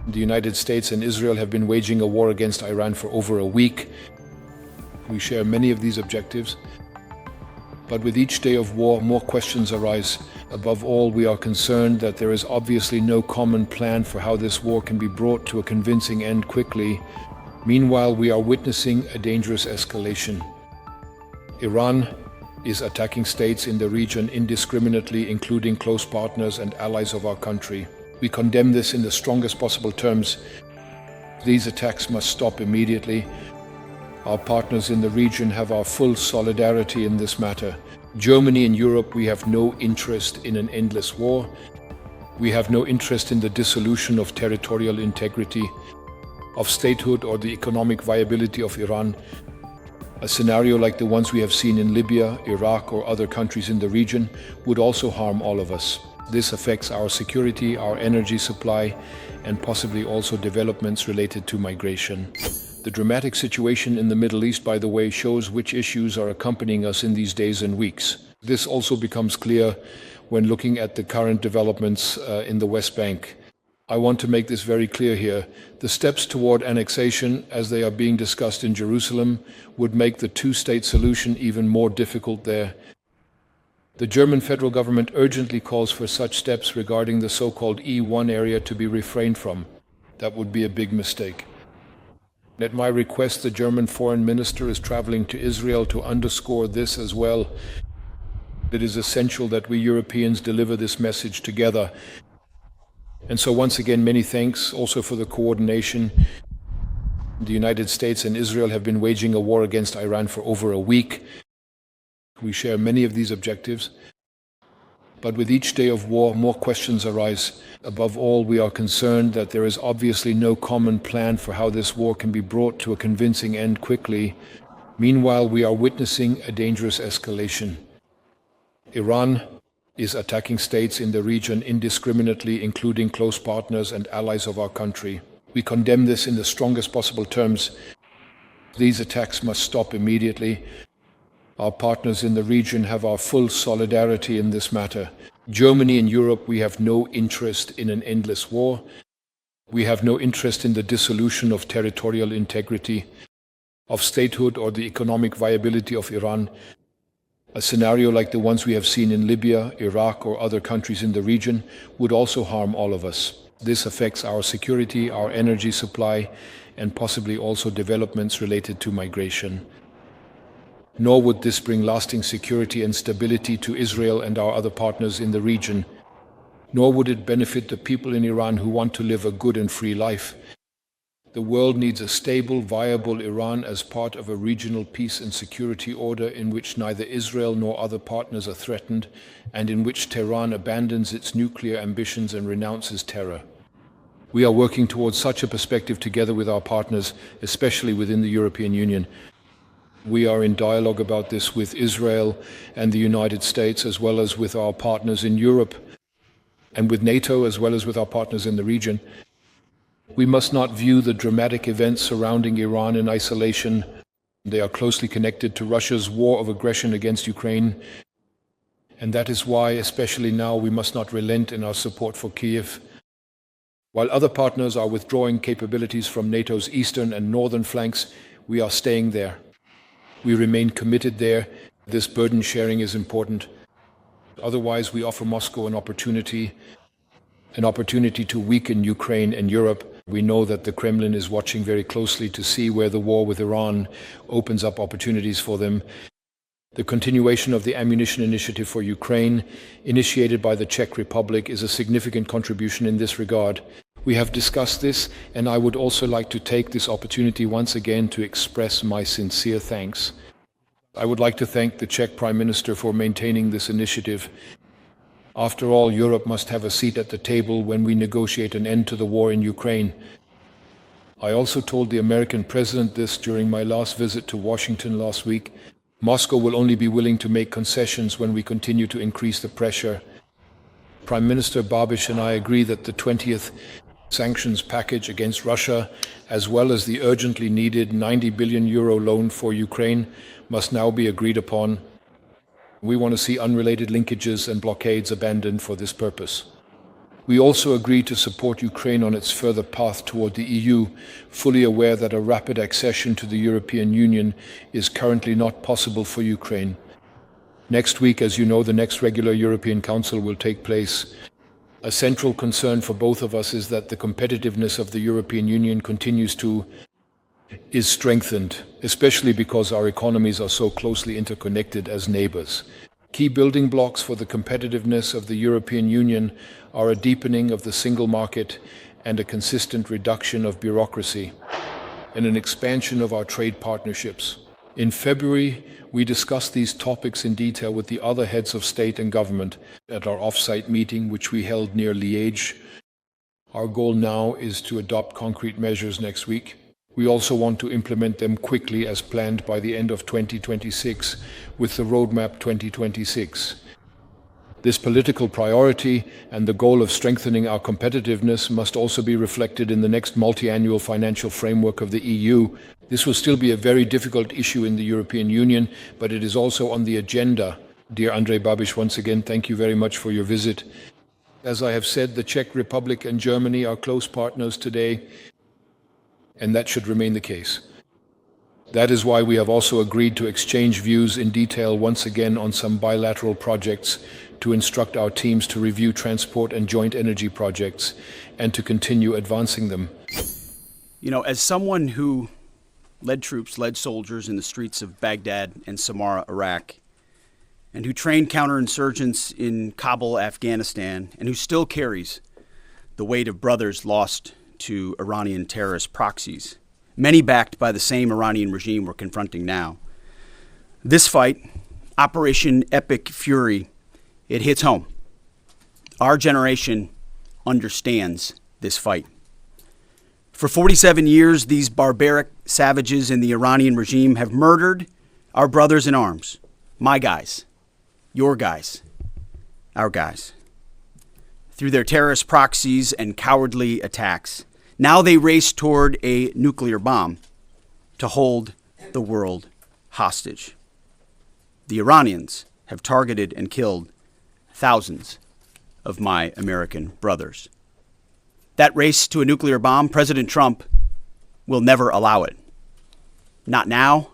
The United States and Israel have been waging a war against Iran for over a week. We share many of these objectives, but with each day of war, more questions arise. Above all, we are concerned that there is obviously no common plan for how this war can be brought to a convincing end quickly. Meanwhile, we are witnessing a dangerous escalation. Iran is attacking states in the region indiscriminately, including close partners and allies of our country. We condemn this in the strongest possible terms. These attacks must stop immediately. Our partners in the region have our full solidarity in this matter. Germany and Europe, we have no interest in an endless war. We have no interest in the dissolution of territorial integrity, of statehood, or the economic viability of Iran. A scenario like the ones we have seen in Libya, Iraq, or other countries in the region would also harm all of us. This affects our security, our energy supply, and possibly also developments related to migration. The dramatic situation in the Middle East, by the way, shows which issues are accompanying us in these days and weeks. This also becomes clear when looking at the current developments in the West Bank. I want to make this very clear here. The steps toward annexation, as they are being discussed in Jerusalem, would make the two-state solution even more difficult there. The German federal government urgently calls for such steps regarding the so-called E1 area to be refrained from. That would be a big mistake. At my request, the German foreign minister is traveling to Israel to underscore this as well. It is essential that we Europeans deliver this message together. And so once again, many thanks also for the coordination. The United States and Israel have been waging a war against Iran for over a week. We share many of these objectives, but with each day of war, more questions arise. Above all, we are concerned that there is obviously no common plan for how this war can be brought to a convincing end quickly. Meanwhile, we are witnessing a dangerous escalation. Iran is attacking states in the region indiscriminately, including close partners and allies of our country. We condemn this in the strongest possible terms. These attacks must stop immediately. Our partners in the region have our full solidarity in this matter. Germany and Europe, we have no interest in an endless war. We have no interest in the dissolution of territorial integrity, of statehood, or the economic viability of Iran. A scenario like the ones we have seen in Libya, Iraq, or other countries in the region would also harm all of us. This affects our security, our energy supply, and possibly also developments related to migration. Nor would this bring lasting security and stability to Israel and our other partners in the region. Nor would it benefit the people in Iran who want to live a good and free life. The world needs a stable, viable Iran as part of a regional peace and security order in which neither Israel nor other partners are threatened, and in which Tehran abandons its nuclear ambitions and renounces terror. We are working towards such a perspective together with our partners, especially within the European Union. We are in dialogue about this with Israel and the United States, as well as with our partners in Europe, and with NATO, as well as with our partners in the region. We must not view the dramatic events surrounding Iran in isolation. They are closely connected to Russia's war of aggression against Ukraine, and that is why, especially now, we must not relent in our support for Kiev. While other partners are withdrawing capabilities from NATO's eastern and northern flanks, we are staying there. We remain committed there. This burden sharing is important. Otherwise, we offer Moscow an opportunity to weaken Ukraine and Europe. We know that the Kremlin is watching very closely to see where the war with Iran opens up opportunities for them. The continuation of the ammunition initiative for Ukraine, initiated by the Czech Republic, is a significant contribution in this regard. We have discussed this, and I would also like to take this opportunity once again to express my sincere thanks. I would like to thank the Czech Prime Minister for maintaining this initiative. After all, Europe must have a seat at the table when we negotiate an end to the war in Ukraine. I also told the American president this during my last visit to Washington last week. Moscow will only be willing to make concessions when we continue to increase the pressure. Prime Minister Babiš and I agree that the 20th sanctions package against Russia, as well as the urgently needed €90 billion loan for Ukraine, must now be agreed upon. We want to see unrelated linkages and blockades abandoned for this purpose. We also agreed to support Ukraine on its further path toward the EU, fully aware that a rapid accession to the European Union is currently not possible for Ukraine. Next week, as you know, the next regular European Council will take place. A central concern for both of us is that the competitiveness of the European Union is strengthened, especially because our economies are so closely interconnected as neighbors. Key building blocks for the competitiveness of the European Union are a deepening of the single market and a consistent reduction of bureaucracy, and an expansion of our trade partnerships. In February, we discussed these topics in detail with the other heads of state and government at our off-site meeting, which we held near Liège. Our goal now is to adopt concrete measures next week. We also want to implement them quickly as planned by the end of 2026 with the Roadmap 2026. This political priority and the goal of strengthening our competitiveness must also be reflected in the next multi-annual financial framework of the EU. This will still be a very difficult issue in the European Union, but it is also on the agenda. Dear Andrej Babiš, once again, thank you very much for your visit. As I have said, the Czech Republic and Germany are close partners today, and that should remain the case. That is why we have also agreed to exchange views in detail once again on some bilateral projects, to instruct our teams to review transport and joint energy projects, and to continue advancing them. You know, as someone who led soldiers in the streets of Baghdad and Samarra, Iraq, and who trained counterinsurgents in Kabul, Afghanistan, and who still carries the weight of brothers lost to Iranian terrorist proxies, many backed by the same Iranian regime we're confronting now. This fight, Operation Epic Fury, it hits home. Our generation understands this fight. For 47 years, these barbaric savages in the Iranian regime have murdered our brothers in arms, my guys, your guys, our guys, through their terrorist proxies and cowardly attacks. Now they race toward a nuclear bomb to hold the world hostage. The Iranians have targeted and killed thousands of my American brothers. That race to a nuclear bomb, President Trump will never allow it. Not now,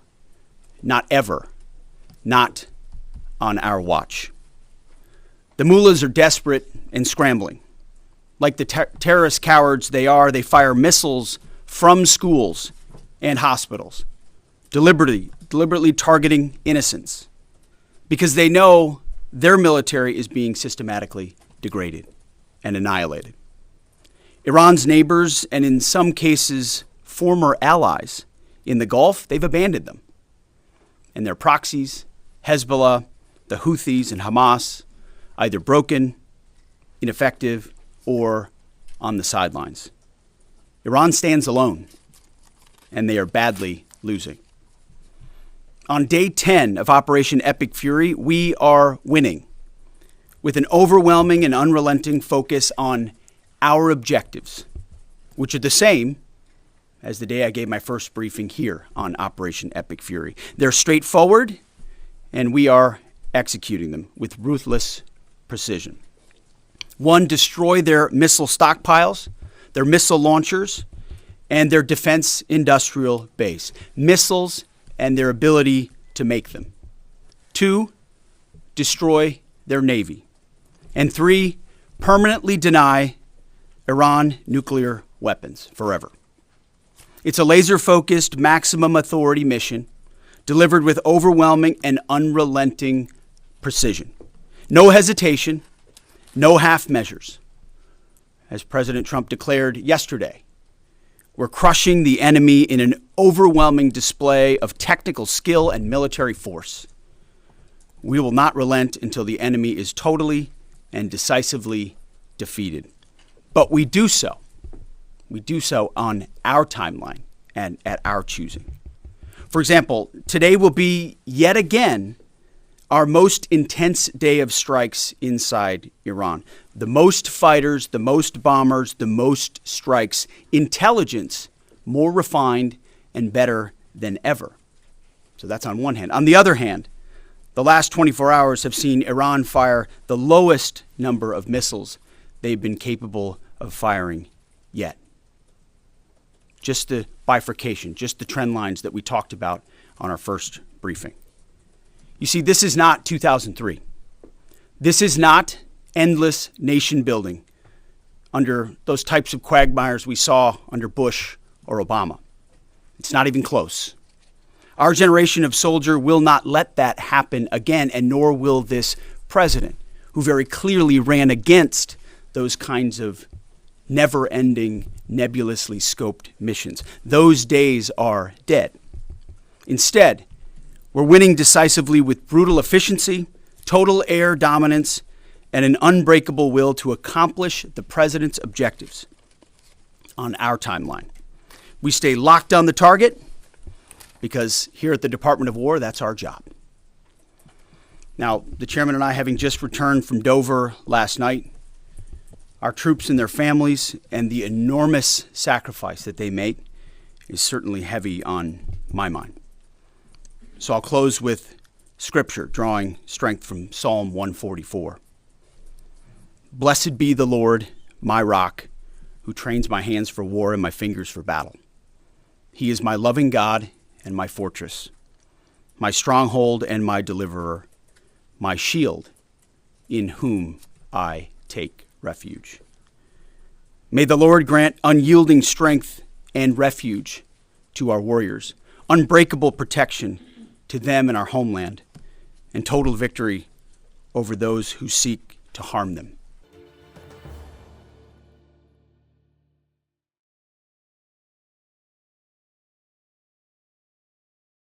not ever, not on our watch. The mullahs are desperate and scrambling. Like the terrorist cowards they are, they fire missiles from schools and hospitals, deliberately targeting innocents, because they know their military is being systematically degraded and annihilated. Iran's neighbors, and in some cases former allies in the Gulf, they've abandoned them. And their proxies, Hezbollah, the Houthis, and Hamas, either broken, ineffective, or on the sidelines. Iran stands alone, and they are badly losing. On day 10 of Operation Epic Fury, we are winning with an overwhelming and unrelenting focus on our objectives, which are the same as the day I gave my first briefing here on Operation Epic Fury. They're straightforward, and we are executing them with ruthless precision. 1, destroy their missile stockpiles, their missile launchers, and their defense industrial base. Missiles and their ability to make them. 2, destroy their navy. And 3, permanently deny Iran nuclear weapons forever. It's a laser-focused, maximum authority mission delivered with overwhelming and unrelenting precision. No hesitation, no half measures. As President Trump declared yesterday, we're crushing the enemy in an overwhelming display of technical skill and military force. We will not relent until the enemy is totally and decisively defeated. But we do so on our timeline and at our choosing. For example, today will be yet again our most intense day of strikes inside Iran. The most fighters, the most bombers, the most strikes. Intelligence more refined and better than ever. So that's on one hand. On the other hand, the last 24 hours have seen Iran fire the lowest number of missiles they've been capable of firing yet. Just the bifurcation, just the trend lines that we talked about on our first briefing. You see, this is not 2003. This is not endless nation building under those types of quagmires we saw under Bush or Obama. It's not even close. Our generation of soldier will not let that happen again, and nor will this president, who very clearly ran against those kinds of never-ending, nebulously scoped missions. Those days are dead. Instead, we're winning decisively with brutal efficiency, total air dominance, and an unbreakable will to accomplish the president's objectives on our timeline. We stay locked on the target because here at the Department of War, that's our job. Now, the chairman and I, having just returned from Dover last night, our troops and their families and the enormous sacrifice that they make is certainly heavy on my mind. So I'll close with scripture, drawing strength from Psalm 144. Blessed be the Lord, my rock, who trains my hands for war and my fingers for battle. He is my loving God and my fortress, my stronghold and my deliverer, my shield, in whom I take refuge. May the Lord grant unyielding strength and refuge to our warriors, unbreakable protection to them and our homeland, and total victory over those who seek to harm them.